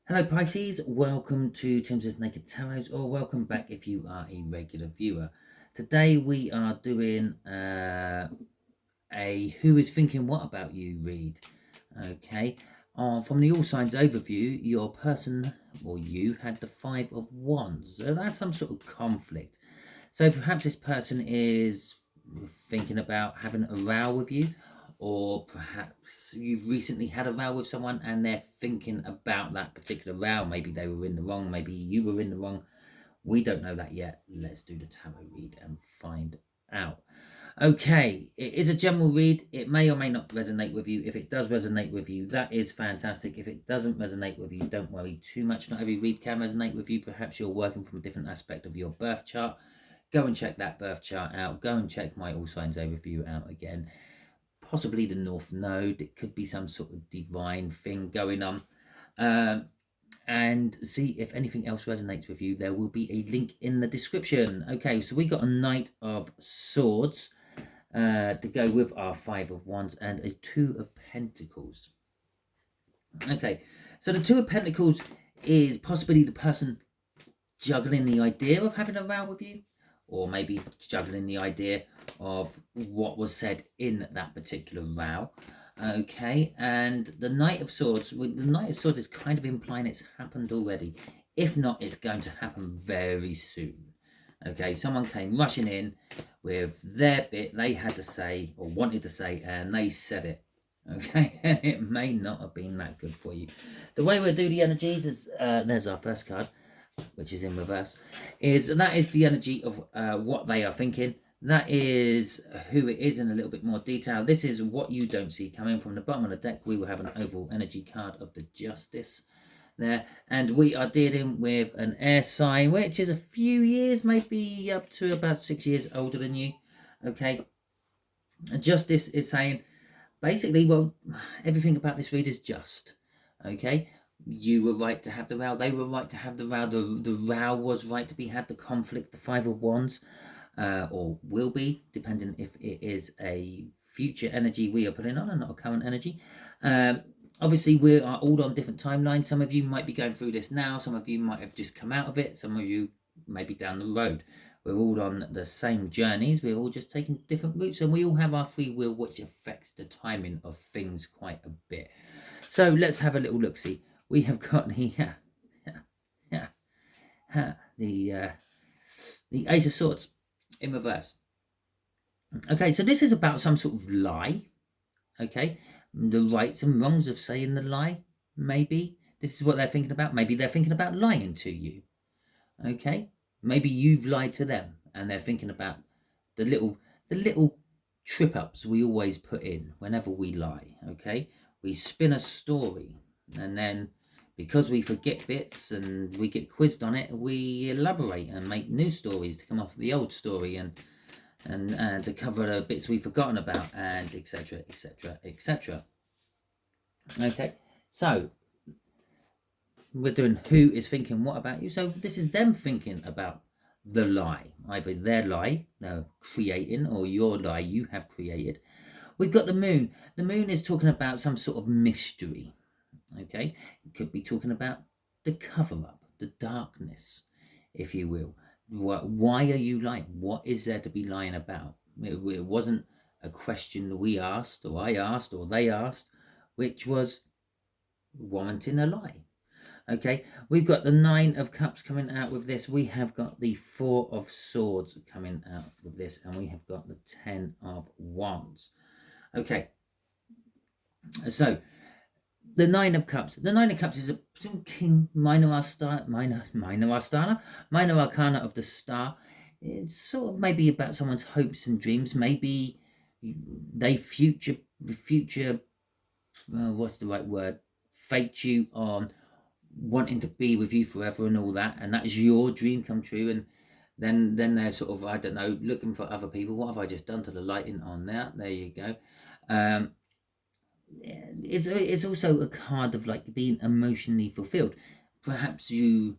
Hello Pisces, welcome to Timsy Naked Tarot, or welcome back if you are a regular viewer. Today we are doing a Who is Thinking What About You read. Okay, from the All Signs overview, your person or you had the Five of Wands, so that's some sort of conflict. So perhaps this person is thinking about having a row with you, or perhaps you've recently had a row with someone and they're thinking about that particular row. Maybe they were in the wrong, maybe you were in the wrong. We don't know that yet. Let's do the tarot read and find out. Okay, it is a general read. It may or may not resonate with you. If it does resonate with you, that is fantastic. If it doesn't resonate with you, don't worry too much. Not every read can resonate with you. Perhaps you're working from a different aspect of your birth chart. Go and check that birth chart out. Go and check my All Signs overview out again. Possibly the North Node. It could be some sort of divine thing going on. And see if anything else resonates with you. There will be a link in the description. Okay, so we got a Knight of Swords to go with our Five of Wands and a Two of Pentacles. Okay, so the Two of Pentacles is possibly the person juggling the idea of having a row with you, or maybe juggling the idea of what was said in that particular row. Okay, and the Knight of Swords, the Knight of Swords is kind of implying it's happened already. If not, it's going to happen very soon. Okay, someone came rushing in with their bit they had to say or wanted to say, and they said it. Okay, and it may not have been that good for you. The way we'll do the energies is, there's our first card, which is in reverse, that is the energy of what they are thinking. That is who it is in a little bit more detail. This is what you don't see coming from the bottom of the deck. We will have an overall energy card of the Justice there, and we are dealing with an air sign which is a few years, maybe up to about 6 years older than you. Okay, Justice is saying basically, well, everything about this read is just. Okay, you were right to have the row, they were right to have the row, the row was right to be had, the conflict, the Five of Wands, or will be, depending if it is a future energy we are putting on and not a current energy. Obviously, we are all on different timelines. Some of you might be going through this now, some of you might have just come out of it, some of you maybe down the road. We're all on the same journeys, we're all just taking different routes, and we all have our free will, which affects the timing of things quite a bit. So let's have a little look-see. We have got the Ace of Swords in reverse. Okay, so this is about some sort of lie. Okay, the rights and wrongs of saying the lie. Maybe this is what they're thinking about. Maybe they're thinking about lying to you. Okay, maybe you've lied to them, and they're thinking about the little trip ups we always put in whenever we lie. Okay, we spin a story, and then because we forget bits and we get quizzed on it, we elaborate and make new stories to come off the old story, and to cover the bits we've forgotten about, and etc, etc, etc. Okay, so we're doing who is thinking what about you. So this is them thinking about the lie, either their lie they're creating, or your lie you have created. We've got the moon. The moon is talking about some sort of mystery. Okay, it could be talking about the cover-up, the darkness, if you will. Why are you lying? What is there to be lying about? It wasn't a question that we asked, or I asked, or they asked, which was warranting a lie. Okay, we've got the Nine of Cups coming out with this. We have got the Four of Swords coming out with this, and we have got the Ten of Wands. Okay, so the Nine of Cups. The Nine of Cups is a king minor arcana of the star. It's sort of maybe about someone's hopes and dreams. Maybe they future what's the right word? Fate you on wanting to be with you forever and all that, and that is your dream come true. And then they're sort of, I don't know, looking for other people. What have I just done to the lighting on there? There you go. It's also a card of like being emotionally fulfilled. Perhaps you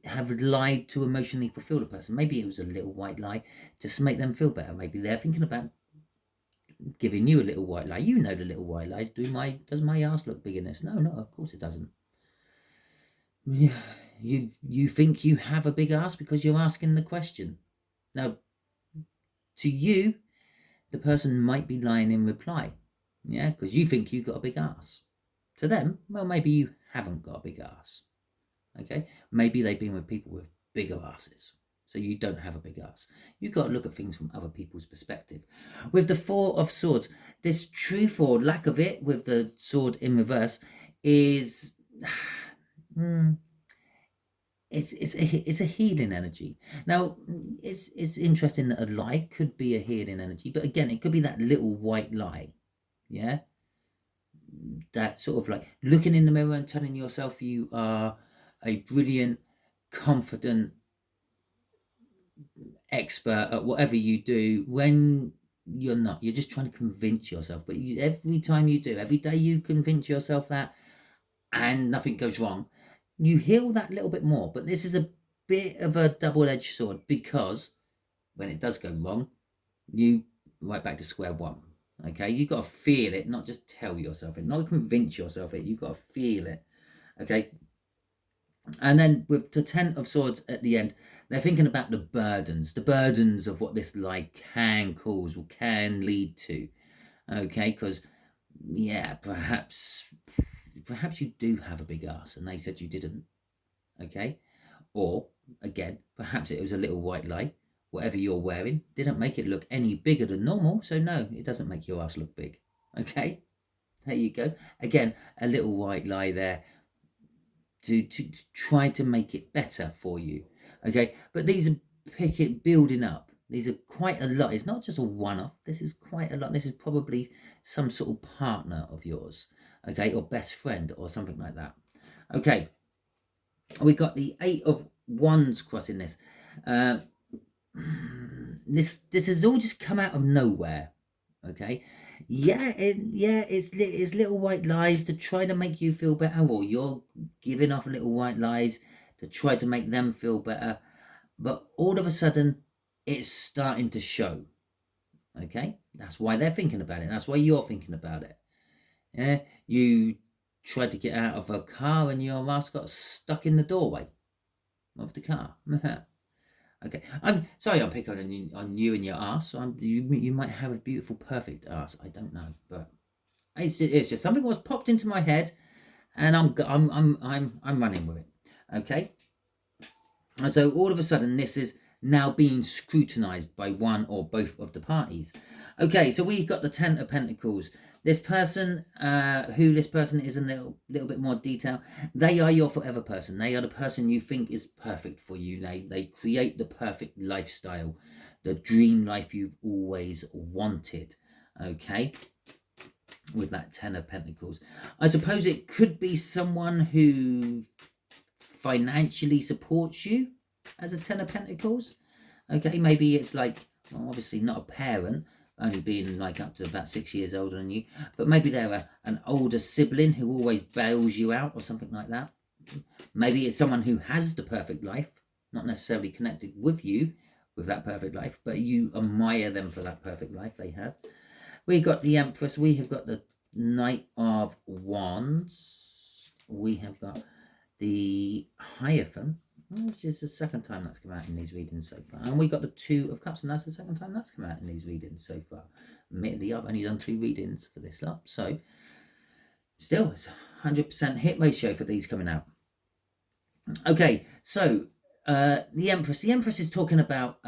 have lied to emotionally fulfill a person. Maybe it was a little white lie just to make them feel better. Maybe they're thinking about giving you a little white lie. You know the little white lies. Does my ass look big in this? No, of course it doesn't. Yeah, you think you have a big ass because you're asking the question. Now, to you, the person might be lying in reply. Yeah, because you think you've got a big ass. To them, well, maybe you haven't got a big ass. Okay, maybe they've been with people with bigger asses, so you don't have a big ass. You've got to look at things from other people's perspective. With the Four of Swords, this truth or lack of it with the sword in reverse is it's a healing energy. Now, it's interesting that a lie could be a healing energy, but again, it could be that little white lie. Yeah, that sort of like looking in the mirror and telling yourself you are a brilliant, confident expert at whatever you do, when you're not. You're just trying to convince yourself. But every time you do, every day you convince yourself that, and nothing goes wrong, you heal that little bit more. But this is a bit of a double-edged sword, because when it does go wrong, you right back to square one. Okay, you got to feel it, not just tell yourself it, not convince yourself it. You got to feel it. Okay, and then with the Ten of Swords at the end, they're thinking about the burdens of what this lie can cause or can lead to. Okay, because yeah, perhaps you do have a big ass and they said you didn't. Okay, or again, perhaps it was a little white lie. Whatever you're wearing didn't make it look any bigger than normal, so no, it doesn't make your ass look big. Okay, there you go. Again, a little white lie there to try to make it better for you. Okay, but these are building up. These are quite a lot. It's not just a one-off. This is quite a lot. This is probably some sort of partner of yours, okay, or best friend or something like that. Okay, we got the Eight of Wands crossing this. This has all just come out of nowhere. Okay, it's little white lies to try to make you feel better, or you're giving off little white lies to try to make them feel better. But all of a sudden, it's starting to show. Okay, that's why they're thinking about it. That's why you're thinking about it. Yeah, you tried to get out of a car and your ass got stuck in the doorway of the car. Okay, I'm sorry I'm picking on you and your ass. You might have a beautiful, perfect ass. I don't know, but it's just something was popped into my head, and I'm running with it. Okay, and so all of a sudden this is now being scrutinized by one or both of the parties. Okay, so we've got the Ten of Pentacles. This person, who this person is in a little bit more detail, they are your forever person. They are the person you think is perfect for you. They create the perfect lifestyle, the dream life you've always wanted. Okay, with that Ten of Pentacles. I suppose it could be someone who financially supports you as a Ten of Pentacles. Okay, maybe it's like, well, obviously not a parent, only being like up to about 6 years older than you, but maybe they're an older sibling who always bails you out or something like that. Maybe it's someone who has the perfect life, not necessarily connected with you with that perfect life, but you admire them for that perfect life they have. We got the Empress. We have got the Knight of Wands. We have got the Hierophant, which is the second time that's come out in these readings so far. And we got the Two of Cups, and that's the second time that's come out in these readings so far. Admittedly, I've only done 2 readings for this lot, so still, it's a 100% hit ratio for these coming out. Okay, so the Empress. The Empress is talking about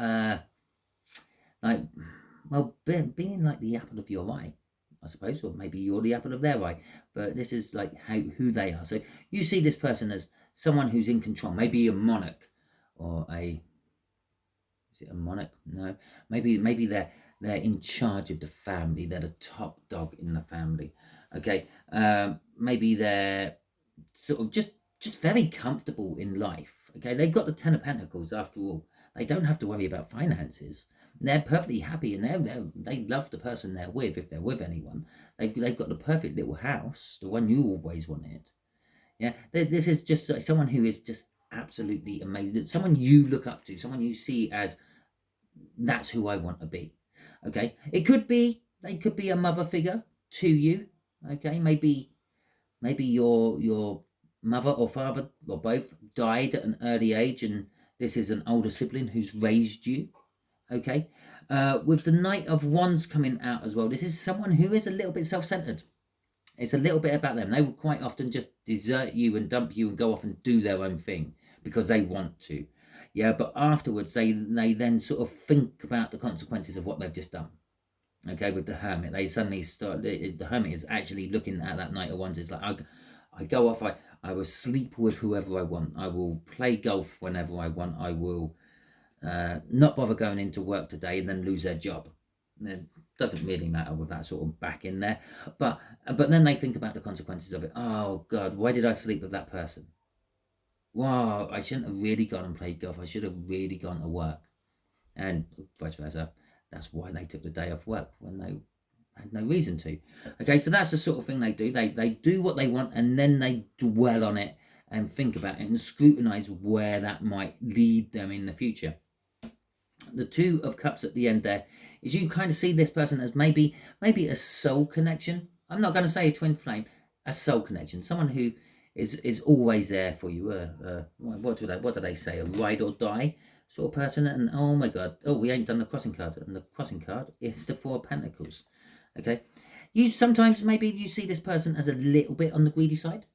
being like the apple of your eye, I suppose, or maybe you're the apple of their eye. But this is like who they are. So you see this person as someone who's in control, maybe a monarch, or is it a monarch? No, maybe they're in charge of the family. They're the top dog in the family. Okay, maybe they're sort of just very comfortable in life. Okay, they've got the Ten of Pentacles after all. They don't have to worry about finances. They're perfectly happy, and they love the person they're with, if they're with anyone. They've got the perfect little house, the one you always wanted. Yeah, this is just like someone who is just absolutely amazing. Someone you look up to, someone you see as, that's who I want to be. Okay, it could be They could be a mother figure to you. Okay, maybe your mother or father or both died at an early age, and this is an older sibling who's raised you. Okay, with the Knight of Wands coming out as well, this is someone who is a little bit self-centered. It's a little bit about them. They will quite often just desert you and dump you and go off and do their own thing because they want to. Yeah, but afterwards they then sort of think about the consequences of what they've just done. Okay, with the Hermit, they suddenly start. The Hermit is actually looking at that Knight of Wands. It's like, I go off. I will sleep with whoever I want. I will play golf whenever I want. I will not bother going into work today and then lose their job. It doesn't really matter with that sort of back in there, but then they think about the consequences of it. Oh God, why did I sleep with that person? Wow, I shouldn't have really gone and played golf. I should have really gone to work, and vice versa. That's why they took the day off work when they had no reason to. Okay, so that's the sort of thing they do. They do what they want, and then they dwell on it and think about it and scrutinize where that might lead them in the future. The Two of Cups at the end there is you kind of see this person as maybe a soul connection. I'm not going to say a twin flame, a soul connection. Someone who is always there for you. What do they say? A ride or die sort of person. And oh my God, we ain't done the crossing card. And the crossing card is the Four of Pentacles. Okay, you sometimes maybe you see this person as a little bit on the greedy side.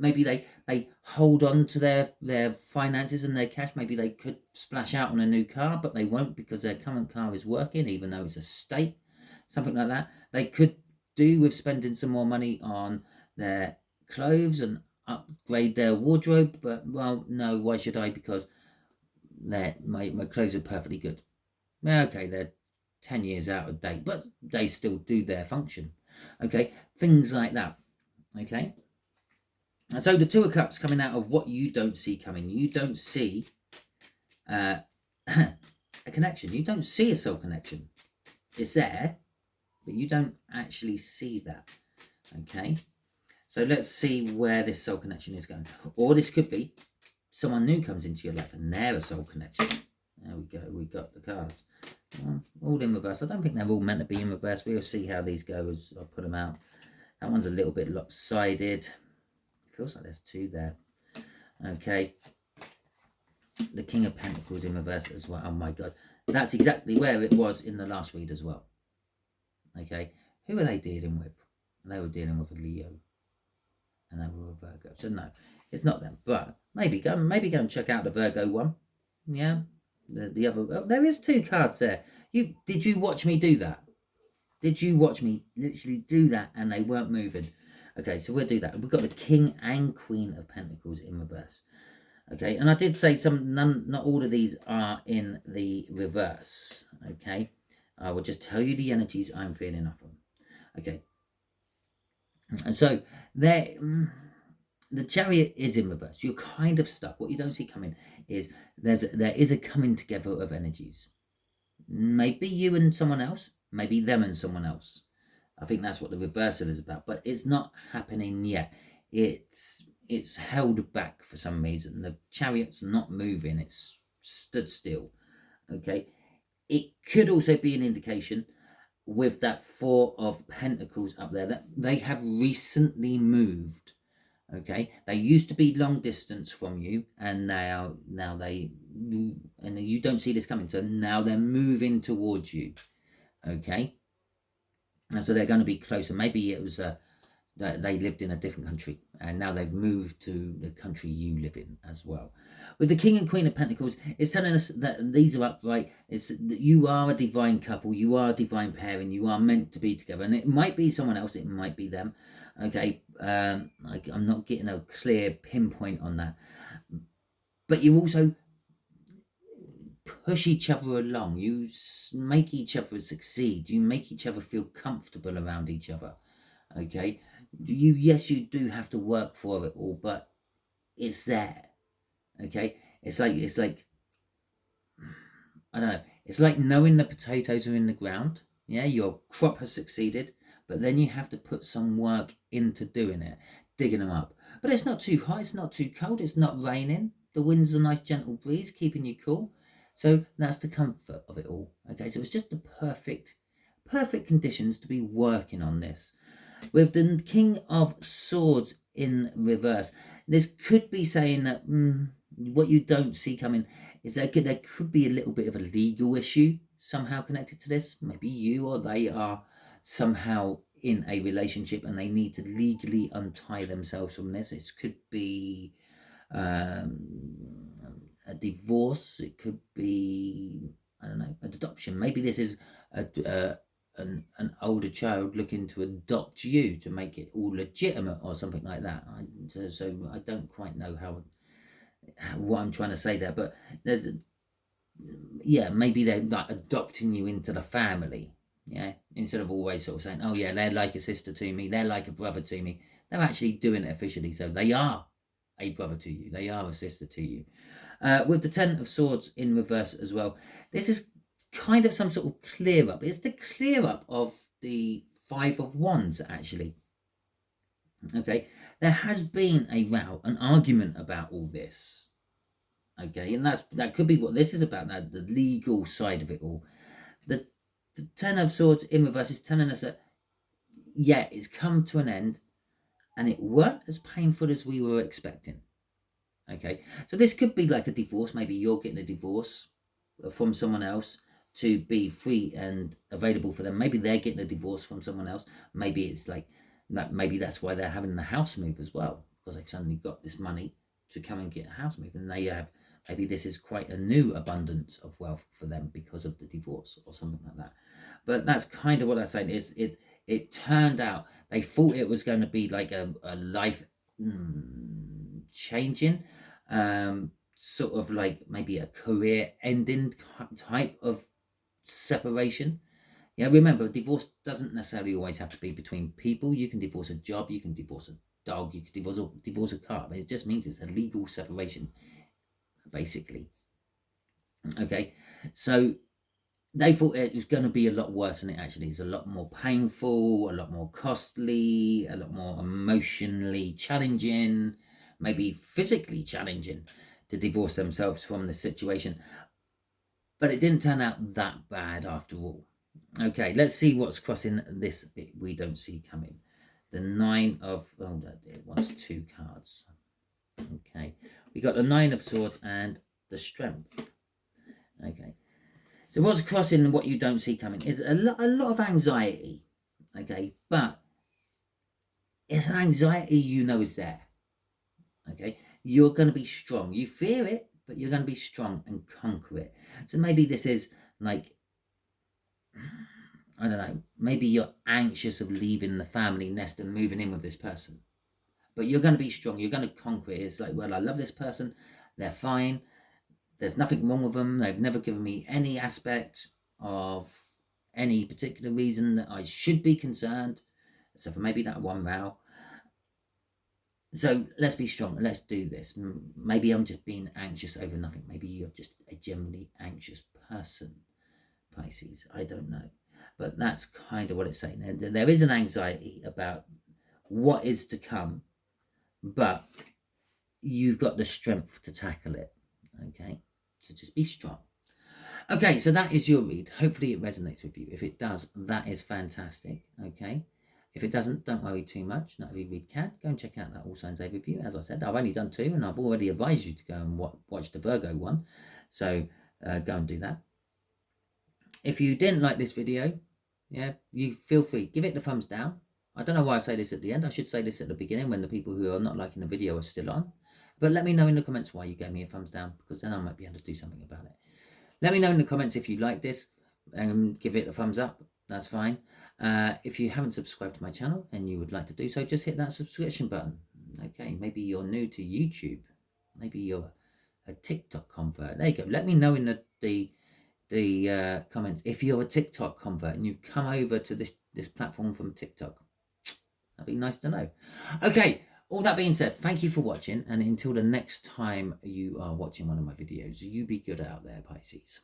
Maybe they hold on to their finances and their cash. Maybe they could splash out on a new car, but they won't because their current car is working, even though it's a state, something like that. They could do with spending some more money on their clothes and upgrade their wardrobe, but well, no, why should I? Because my clothes are perfectly good. Okay, they're 10 years out of date, but they still do their function. Okay, things like that. Okay. And so the Two of Cups coming out of what you don't see coming. You don't see a connection. You don't see a soul connection. It's there, but you don't actually see that. Okay. So let's see where this soul connection is going. Or this could be someone new comes into your life and they're a soul connection. There we go. We got the cards. All in reverse. I don't think they're all meant to be in reverse. We'll see how these go as I put them out. That one's a little bit lopsided. Feels like there's two there. Okay. The King of Pentacles in reverse as well. Oh my God. That's exactly where it was in the last read as well. Okay. Who are they dealing with? They were dealing with a Leo. And they were a Virgo. So no, it's not them. But maybe go and check out the Virgo one. Yeah. The other. Oh, there is two cards there. Did you watch me do that? Did you watch me literally do that and they weren't moving? Okay, so we'll do that. We've got the King and Queen of Pentacles in reverse. Okay, and I did say not all of these are in the reverse. Okay, I will just tell you the energies I'm feeling off them. Okay, and so there, the Chariot is in reverse. You're kind of stuck. What you don't see coming is there is a coming together of energies. Maybe you and someone else, maybe them and someone else. I think that's what the reversal is about, but it's not happening yet. It's held back for some reason. The Chariot's not moving. It's stood still. Okay. It could also be an indication with that Four of Pentacles up there that they have recently moved. Okay. They used to be long distance from you, and now you don't see this coming. So now they're moving towards you. Okay. And so they're going to be closer. Maybe it was that they lived in a different country and now they've moved to the country you live in as well. With the King and Queen of Pentacles, it's telling us that these are upright. It's that you are a divine couple. You are a divine pairing. You are meant to be together. And it might be someone else. It might be them. Okay. I'm not getting a clear pinpoint on that. But you also push each other along. You make each other succeed. You make each other feel comfortable around each other. Okay. Yes, you do have to work for it all, but it's there. Okay. It's like I don't know. It's like knowing the potatoes are in the ground. Yeah, your crop has succeeded, but then you have to put some work into doing it, digging them up. But it's not too hot. It's not too cold. It's not raining. The wind's a nice gentle breeze, keeping you cool. So that's the comfort of it all. Okay, so it's just the perfect perfect conditions to be working on this. With the King of Swords in reverse, this could be saying that what you don't see coming is that there could be a little bit of a legal issue somehow connected to this. Maybe you or they are somehow in a relationship and they need to legally untie themselves from this. It could be a divorce. It could be, I don't know, adoption. Maybe this is an older child looking to adopt you to make it all legitimate or something like that. So I don't quite know what I'm trying to say there, but yeah, maybe they're like adopting you into the family. Yeah, instead of always sort of saying, oh yeah, they're like a sister to me, they're like a brother to me. They're actually doing it officially, so they are a brother to you, they are a sister to you. With the Ten of Swords in reverse as well, this is kind of some sort of clear up. It's the clear up of the Five of Wands, actually. Okay, there has been a row, an argument about all this. Okay, and that could be what this is about, now, the legal side of it all. The Ten of Swords in reverse is telling us that, yeah, it's come to an end, and it weren't as painful as we were expecting. Okay, so this could be like a divorce. Maybe you're getting a divorce from someone else to be free and available for them. Maybe they're getting a divorce from someone else. Maybe it's like that. Maybe that's why they're having the house move as well, because they've suddenly got this money to come and get a house move, and they have, maybe this is quite a new abundance of wealth for them because of the divorce or something like that. But that's kind of what I'm saying. It turned out they thought it was going to be like a life changing, sort of like maybe a career ending type of separation. Yeah, remember, divorce doesn't necessarily always have to be between people. You can divorce a job, you can divorce a dog, you can divorce a car. But it just means it's a legal separation, basically. Okay, so they thought it was going to be a lot worse than it actually is. A lot more painful, a lot more costly, a lot more emotionally challenging, maybe physically challenging to divorce themselves from the situation. But it didn't turn out that bad after all. Okay, let's see what's crossing this bit we don't see coming. The Nine of, oh, it wants two cards. Okay, we got the Nine of Swords and the Strength. Okay, so what's crossing what you don't see coming is a lot of anxiety. Okay, but it's an anxiety you know is there. Okay, you're going to be strong. You fear it, but you're going to be strong and conquer it. So maybe this is like, I don't know, maybe you're anxious of leaving the family nest and moving in with this person. But you're going to be strong. You're going to conquer it. It's like, well, I love this person. They're fine. There's nothing wrong with them. They've never given me any aspect of any particular reason that I should be concerned, except for maybe that one row. So let's be strong and let's do this. Maybe I'm just being anxious over nothing. Maybe you're just a generally anxious person, Pisces. I don't know. But that's kind of what it's saying. There is an anxiety about what is to come, but you've got the strength to tackle it. Okay, so just be strong. Okay, so that is your read. Hopefully it resonates with you. If it does, that is fantastic. Okay, if it doesn't, don't worry too much. Not every read can. Go and check out that All Signs overview. As I said, I've only done 2, and I've already advised you to go and watch the Virgo one. So go and do that. If you didn't like this video, yeah, you feel free. Give it the thumbs down. I don't know why I say this at the end. I should say this at the beginning when the people who are not liking the video are still on. But let me know in the comments why you gave me a thumbs down, because then I might be able to do something about it. Let me know in the comments if you like this, and give it a thumbs up. That's fine. If you haven't subscribed to my channel and you would like to do so, just hit that subscription button. Okay, maybe you're new to YouTube. Maybe you're a TikTok convert. There you go. Let me know in the comments if you're a TikTok convert and you've come over to this platform from TikTok. That'd be nice to know. Okay, all that being said, thank you for watching, and until the next time you are watching one of my videos, you be good out there, Pisces.